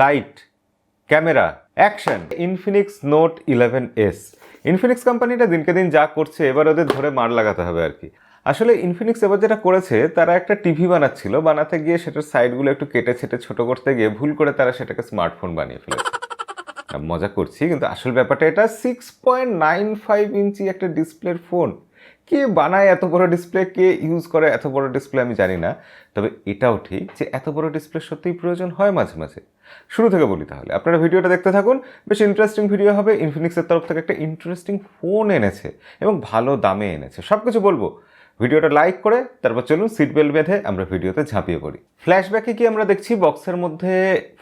Light, camera, action. Infinix note 11s। Infinix কোম্পানিটা দিনকে দিন যা করছে এবার ওদের ধরে মার লাগাতে হবে আর কি। আসলে ইনফিনিক্স এবার যেটা করেছে, তারা একটা টিভি বানাচ্ছিল, বানাতে গিয়ে সেটার সাইডগুলো একটু কেটে ছেটে ছোট করতে গিয়ে ভুল করে তারা সেটাকে স্মার্টফোন বানিয়ে ফেলেছে। মজা করছি, কিন্তু আসল ব্যাপারটা এটা 6.95 ইঞ্চি একটা ডিসপ্লের ফোন। কে বানায় এত বড় ডিসপ্লে, কে ইউজ করে এত বড় ডিসপ্লে আমি জানি না। তবে এটাও ঠিক যে এত বড় ডিসপ্লে সত্যিই প্রয়োজন হয় মাঝে মাঝে। শুরু থেকে বলি তাহলে, আপনারা ভিডিওটা দেখতে থাকুন, বেশ ইন্টারেস্টিং ভিডিও হবে। ইনফিনিক্সের তরফ থেকে একটা ইন্টারেস্টিং ফোন এনেছে এবং ভালো দামে এনেছে, সব কিছু বলবো। ভিডিওটা লাইক করে তারপর চলুন সিট বেল্ট বেঁধে আমরা ভিডিওতে ঝাঁপিয়ে পড়ি। ফ্ল্যাশব্যাকে কি আমরা দেখছি, বক্সের মধ্যে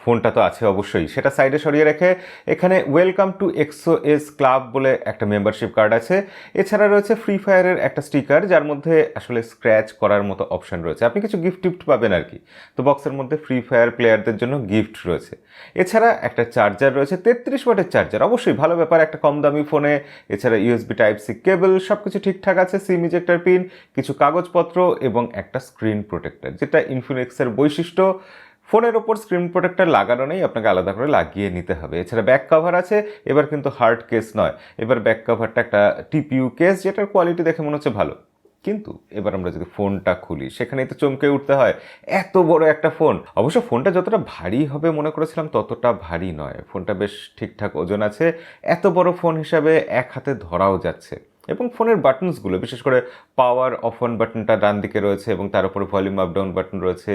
ফোনটা তো আছে অবশ্যই, সেটা সাইডে সরিয়ে রেখে এখানে ওয়েলকাম টু এক্সওএস ক্লাব বলে একটা মেম্বারশিপ কার্ড আছে। এছাড়া রয়েছে ফ্রি ফায়ারের একটা স্টিকার, যার মধ্যে আসলে স্ক্র্যাচ করার মতো অপশন রয়েছে, আপনি কিছু গিফট টিফট পাবেন আর কি। তো বক্সের মধ্যে ফ্রি ফায়ার প্লেয়ারদের জন্য গিফট রয়েছে। এছাড়া একটা চার্জার রয়েছে, 33 ওয়াটের চার্জার, অবশ্যই ভালো ব্যাপার একটা কম দামি ফোনে। এছাড়া ইউএসবি টাইপ সি কেবল, সব কিছু ঠিকঠাক আছে। সিম ইজেক্টর পিন, কিছু কাগজপত্র এবং একটা স্ক্রিন প্রোটেক্টর, যেটা ইনফিনিক্সের বৈশিষ্ট্য। ফোনের ওপর স্ক্রিন প্রোটেক্টর লাগানো নেই, আপনাকে আলাদা করে লাগিয়ে নিতে হবে। এছাড়া ব্যাক কভার আছে, এবার কিন্তু হার্ড কেস নয়, এবার ব্যাক কভারটা একটা টিপিইউ কেস, যেটার কোয়ালিটি দেখে মনে হচ্ছে ভালো। কিন্তু এবার আমরা যদি ফোনটা খুলি, সেখানেই তো চমকে উঠতে হয়, এত বড় একটা ফোন। অবশ্য ফোনটা যতটা ভারী হবে মনে করেছিলাম ততটা ভারী নয়, ফোনটা বেশ ঠিকঠাক ওজন আছে। এত বড় ফোন হিসাবে এক হাতে ধরাও যাচ্ছে। এবং ফোনের বাটনসগুলো, বিশেষ করে পাওয়ার অফ অন বাটনটা ডান দিকে রয়েছে এবং তার উপরে ভলিউম আপ ডাউন বাটন রয়েছে,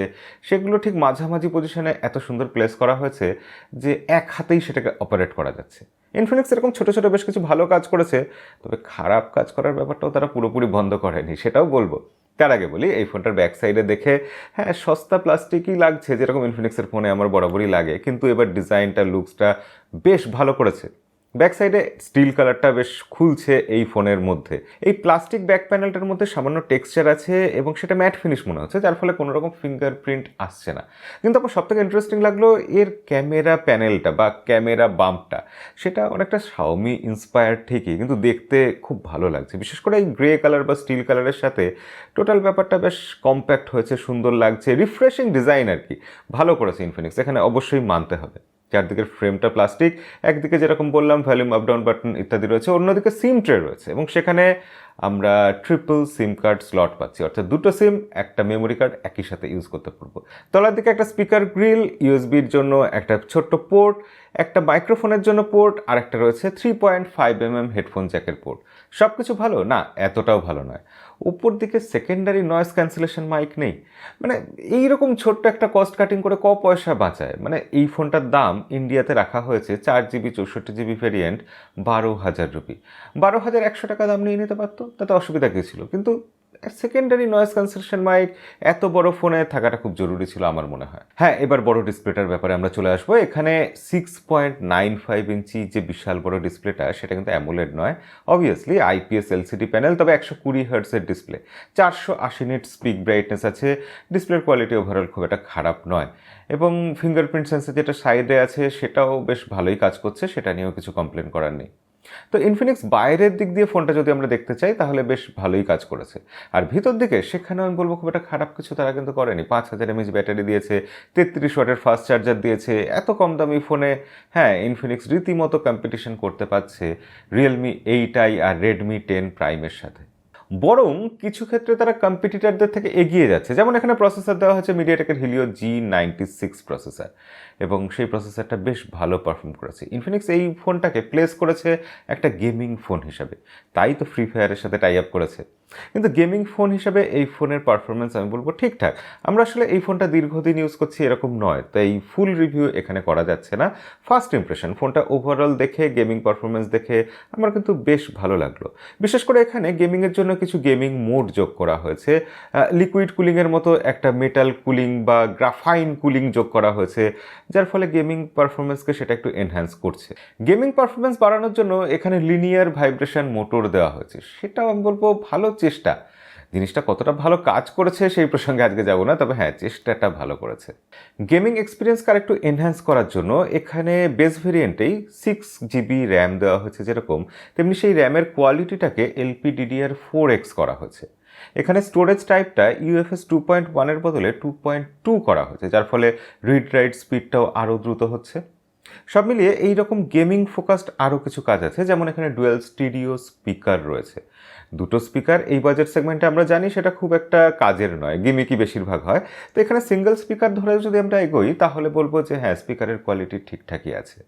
সেগুলো ঠিক মাঝামাঝি পজিশনে এত সুন্দর প্লেস করা হয়েছে যে এক হাতেই সেটাকে অপারেট করা যাচ্ছে। ইনফিনিক্স এরকম ছোটো ছোটো বেশ কিছু ভালো কাজ করেছে, তবে খারাপ কাজ করার ব্যাপারটাও তারা পুরোপুরি বন্ধ করেনি, সেটাও বলবো। তার আগে বলি, এই ফোনটার ব্যাক সাইডে দেখে হ্যাঁ সস্তা প্লাস্টিকই লাগছে, যেরকম ইনফিনিক্সের ফোনে আমার বরাবরই লাগে, কিন্তু এবার ডিজাইনটা, লুকসটা বেশ ভালো করেছে। ব্যাক সাইডে স্টিল কালারটা বেশ খুলছে এই ফোনের মধ্যে। এই প্লাস্টিক ব্যাক প্যানেলটার মধ্যে সামান্য টেক্সচার আছে এবং সেটা ম্যাট ফিনিশ মনে হচ্ছে, যার ফলে কোনো রকম ফিঙ্গারপ্রিন্ট আসছে না। কিন্তু আমার সবথেকে ইন্টারেস্টিং লাগলো এর ক্যামেরা প্যানেলটা বা ক্যামেরা বাম্পটা, সেটা অনেকটা শাওমি ইন্সপায়ার্ড ঠিকই, কিন্তু দেখতে খুব ভালো লাগছে। বিশেষ করে এই গ্রে কালার বা স্টিল কালারের সাথে টোটাল ব্যাপারটা বেশ কম্প্যাক্ট হয়েছে, সুন্দর লাগছে, রিফ্রেশিং ডিজাইন আর কি। ভালো করেছে ইনফিনিক্স, এখানে অবশ্যই মানতে হবে। চারদিকের ফ্রেমটা প্লাস্টিক, একদিকে যেরকম বললাম ভলিউম আপ ডাউন বাটন ইত্যাদি রয়েছে, অন্যদিকে সিম ট্রে রয়েছে এবং সেখানে আমরা ট্রিপল সিম কার্ড স্লট পাচ্ছি, অর্থাৎ দুটো সিম একটা মেমোরি কার্ড একই সাথে ইউজ করতে পারবো। তলার দিকে একটা স্পিকার গ্রিল, ইউএসবির জন্য একটা ছোট্ট পোর্ট, একটা মাইক্রোফোনের জন্য পোর্ট, আর একটা রয়েছে 3.5mm হেডফোন জ্যাকের পোর্ট। সব কিছু ভালো না, এতটাও ভালো নয়। উপর দিকে সেকেন্ডারি নয়েজ ক্যান্সেলেশন মাইক নেই। মানে এইরকম ছোট্ট একটা কস্ট কাটিং করে পয়সা বাঁচায়। মানে এই ফোনটার দাম ইন্ডিয়াতে রাখা হয়েছে 4GB 64GB ভেরিয়েন্ট 12,000 রুপি। 12,100 টাকা দাম নিয়ে নিতে পারতো, তাতে অসুবিধা কী ছিল? কিন্তু সেকেন্ডারি নয়েজ ক্যান্সেলেশন মাইক এত বড় ফোনে থাকাটা খুব জরুরি ছিল আমার মনে হয়। হ্যাঁ, এবার বড় ডিসপ্লেটার ব্যাপারে আমরা চলে আসবো। এখানে 6.95 ইঞ্চি যে বিশাল বড় ডিসপ্লেটা, সেটা কিন্তু অ্যামোলেড নয়, অবভিয়াসলি আইপিএস এলসিডি প্যানেল, তবে 120 হার্টজের ডিসপ্লে, 480 নিট স্পিক ব্রাইটনেস আছে। ডিসপ্লের কোয়ালিটি ওভারঅল খুব একটা খারাপ নয় এবং ফিঙ্গারপ্রিন্ট সেন্সর যেটা সাইডে আছে সেটাও বেশ ভালোই কাজ করছে, সেটা নিয়েও কিছু কমপ্লেন করার নেই। তো ইনফিনিক্স বাইরের দিক দিয়ে ফোনটা যদি আমরা দেখতে চাই তাহলে বেশ ভালোই কাজ করেছে। আর ভিতর দিকে সেখানেও আমি বলবো খুব একটা খারাপ কিছু তারা কিন্তু করেনি। 5000 mAh ব্যাটারি দিয়েছে, 33 ওয়াটের ফাস্ট চার্জার দিয়েছে। এত কম দামি ফোনে হ্যাঁ ইনফিনিক্স রীতিমতো কম্পিটিশন করতে পারছে রিয়েলমি 8i আর রেডমি 10 প্রাইমের সাথে। বরং কিছু ক্ষেত্রে তারা কম্পিটিটরদের থেকে এগিয়ে যাচ্ছে। যেমন এখানে প্রসেসর দেওয়া হচ্ছে মিডিয়াটেকের হিলিও G96 প্রসেসর এবং সেই প্রসেসরটা বেশ ভালো পারফর্ম করেছে। ইনফিনিক্স এই ফোনটাকে প্লেস করেছে একটা গেমিং ফোন হিসাবে, তাই তো ফ্রি ফায়ারের সাথে টাই আপ করেছে। কিন্তু গেমিং ফোন হিসাবে এই ফোনের পারফরমেন্স আমি বলবো ঠিকঠাক। আমরা আসলে এই ফোনটা দীর্ঘদিন ইউজ করছি এরকম নয়, তাই ফুল রিভিউ এখানে করা যাচ্ছে না। ফার্স্ট ইমপ্রেশন, ফোনটা ওভারঅল দেখে, গেমিং পারফরমেন্স দেখে আমার কিন্তু বেশ ভালো লাগলো। বিশেষ করে এখানে গেমিংয়ের জন্য কিছু গেমিং মোড যোগ করা হয়েছে। লিকুইড কুলিংয়ের মতো একটা মেটাল কুলিং বা গ্রাফাইন কুলিং যোগ করা হয়েছে, যার ফলে গেমিং পারফরমেন্সকে সেটা একটু এনহ্যান্স করছে। গেমিং পারফরমেন্স বাড়ানোর জন্য এখানে লিনিয়ার ভাইব্রেশন মোটর দেওয়া হয়েছে, সেটাও আমি বলবো ভালো চেষ্টা। জিনিসটা কতটা ভালো কাজ করেছে সেই প্রসঙ্গে আজকে যাব না, তবে হ্যাঁ চেষ্টাটা ভালো করেছে। গেমিং এক্সপিরিয়েন্সকে আরেকটু এনহ্যান্স করার জন্য এখানে বেস ভেরিয়েন্টেই 6GB র্যাম দেওয়া হয়েছে যেরকম, তেমনি সেই র্যামের কোয়ালিটিটাকে LPDDR4X করা হয়েছে। এখানে স্টোরেজ টাইপটা ইউএফএস 2.1 এর বদলে 2.2 করা হয়েছে, যার ফলে রিড রাইট স্পিডটাও আরও দ্রুত হচ্ছে। সব মিলিয়ে এইরকম গেমিং ফোকাসড আরও কিছু কাজ আছে, যেমন এখানে ডুয়েল স্টিরিও স্পিকার রয়েছে। দুটো স্পিকার এই বাজেট সেগমেন্টে আমরা জানি সেটা খুব একটা কাজের নয়, গিমিকই বেশিরভাগ হয়। তো এখানে সিঙ্গেল স্পিকার ধরে যদি আমরা এগোই তাহলে বলবো যে হ্যাঁ, স্পিকারের কোয়ালিটি ঠিকঠাকই আছে।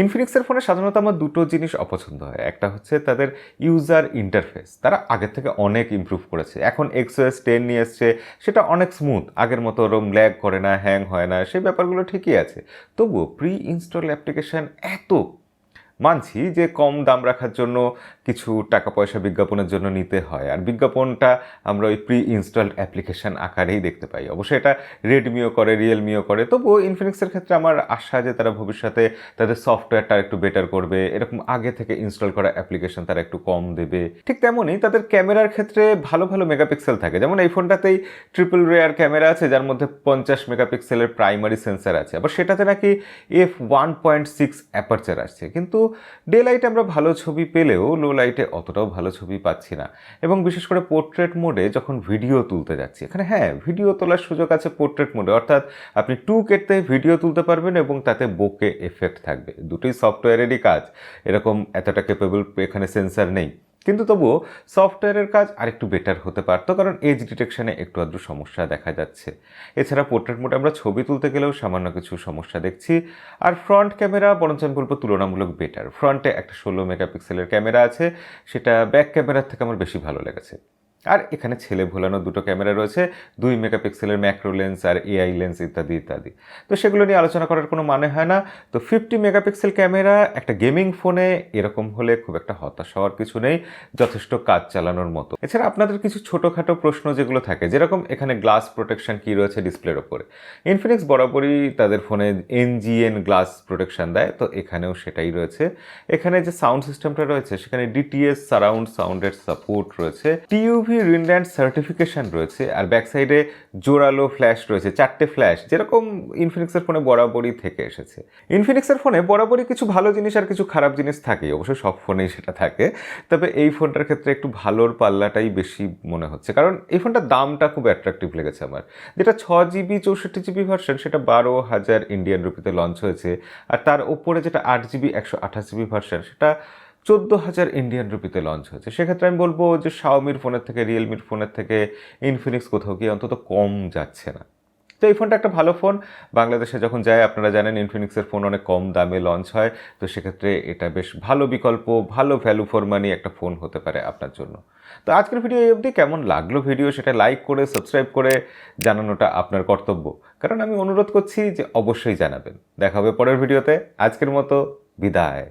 ইনফিনিক্সের ফোনে সাধারণত আমার দুটো জিনিস অপছন্দ হয়। একটা হচ্ছে তাদের ইউজার ইন্টারফেস, তারা আগের থেকে অনেক ইমপ্রুভ করেছে। এখন XOS 10 নিয়ে এসছে, সেটা অনেক স্মুথ, আগের মতো ওরম ল্যাগ করে না, হ্যাং হয় না, সেই ব্যাপারগুলো ঠিকই আছে। তবুও প্রি ইনস্টল অ্যাপ্লিকেশান এত, মানছি যে কম দাম রাখার জন্য কিছু টাকা পয়সা বিজ্ঞাপনের জন্য নিতে হয়, আর বিজ্ঞাপনটা আমরা ওই প্রি ইনস্টলড অ্যাপ্লিকেশান আকারেই দেখতে পাই। অবশ্যই এটা রেডমিও করে, রিয়েলমিও করে, তবুও ইনফিনিক্সের ক্ষেত্রে আমার আশা যে তারা ভবিষ্যতে তাদের সফটওয়্যারটা একটু বেটার করবে, এরকম আগে থেকে ইনস্টল করা অ্যাপ্লিকেশন তারা একটু কম দেবে। ঠিক তেমনই তাদের ক্যামেরার ক্ষেত্রে ভালো ভালো মেগাপিক্সেল থাকে, যেমন এই ফোনটাতেই ট্রিপল রেয়ার ক্যামেরা আছে, যার মধ্যে 50 মেগাপিক্সেলের প্রাইমারি সেন্সার আছে, আবার সেটাতে নাকি f1.6 অ্যাপারচার আসছে। কিন্তু ডে লাইটে আমরা ভালো ছবি পেলেও লো লাইটে অতটাও ভালো ছবি পাচ্ছি না, এবং বিশেষ করে পোর্ট্রেট মোডে যখন ভিডিও তুলতে যাচ্ছি, এখানে হ্যাঁ ভিডিও তোলার সুযোগ আছে পোর্ট্রেট মোডে, অর্থাৎ আপনি 2K-তে ভিডিও তুলতে পারবেন এবং তাতে বোকে এফেক্ট থাকবে। দুটোই সফটওয়্যারেরই কাজ, এরকম এতটা ক্যাপেবল এখানে সেন্সার নেই, কিন্তু তবুও সফটওয়্যারের কাজ আরেকটু বেটার হতে পারতো, কারণ এজ ডিটেকশনে একটু আধটু সমস্যা দেখা যাচ্ছে। এছাড়া পোর্ট্রেট মোডে আমরা ছবি তুলতে গেলেও সামান্য কিছু সমস্যা দেখছি। আর ফ্রন্ট ক্যামেরা বরঞ্চ আমি বলবো তুলনামূলক বেটার। ফ্রন্টে একটা 16 মেগাপিক্সেলের ক্যামেরা আছে, সেটা ব্যাক ক্যামেরার থেকে আমার বেশি ভালো লেগেছে। আর এখানে ছেলে ভোলানো দুটো ক্যামেরা রয়েছে, 2 মেগাপিক্সেলের ম্যাক্রো লেন্স আর এআই লেন্স ইত্যাদি ইত্যাদি। তো সেগুলো নিয়ে আলোচনা করার কোনো মানে হয় না। তো 50 মেগাপিক্সেল ক্যামেরা একটা গেমিং ফোনে এরকম হলে খুব একটা হতাশ হওয়ার কিছু নেই, যথেষ্ট কাজ চালানোর মতো। এছাড়া আপনাদের কিছু ছোটোখাটো প্রশ্ন যেগুলো থাকে, যেরকম এখানে গ্লাস প্রোটেকশন কী রয়েছে ডিসপ্লের ওপরে। ইনফিনিক্স বরাবরই তাদের ফোনে NGN গ্লাস প্রোটেকশন দেয়, তো এখানেও সেটাই রয়েছে। এখানে যে সাউন্ড সিস্টেমটা রয়েছে সেখানে DTS সারাউন্ড সাউন্ডের সাপোর্ট রয়েছে, TUV রিনড্যান্ট সার্টিফিকেশন রয়েছে, আর ব্যাক সাইডে জোরালো ফ্ল্যাশ রয়েছে, 4টে ফ্ল্যাশ, যেরকম ইনফিনিক্সের ফোনে বরাবরই থেকে এসেছে। ইনফিনিক্সের ফোনে বরাবরই কিছু ভালো জিনিস আর কিছু খারাপ জিনিস থাকেই, অবশ্যই সব ফোনেই সেটা থাকে। তবে এই ফোনটার ক্ষেত্রে একটু ভালোর পাল্লাটাই বেশি মনে হচ্ছে, কারণ এই ফোনটার দামটা খুব অ্যাট্রাকটিভ লেগেছে আমার। যেটা 6GB 64GB ভার্সন সেটা 12,000 ইন্ডিয়ান রুপিতে লঞ্চ হয়েছে, আর তার ওপরে যেটা 8GB 128GB ভার্সন সেটা 14,000 ইন্ডিয়ান রুপিতে লঞ্চ হয়েছে। সেক্ষেত্রে আমি বলবো যে শাওমির ফোনের থেকে, রিয়েলমির ফোনের থেকে ইনফিনিক্স কোথাও গিয়ে অন্তত কম যাচ্ছে না। তো এই ফোনটা একটা ভালো ফোন। বাংলাদেশে যখন যায় আপনারা জানেন ইনফিনিক্সের ফোন অনেক কম দামে লঞ্চ হয়, তো সেক্ষেত্রে এটা বেশ ভালো বিকল্প, ভালো ভ্যালু ফর মানি একটা ফোন হতে পারে আপনার জন্য। তো আজকের ভিডিও এই অবধি। কেমন লাগলো ভিডিও সেটা লাইক করে সাবস্ক্রাইব করে জানানোটা আপনার কর্তব্য, কারণ আমি অনুরোধ করছি যে অবশ্যই জানাবেন। দেখা হবে পরের ভিডিওতে। আজকের মতো বিদায়।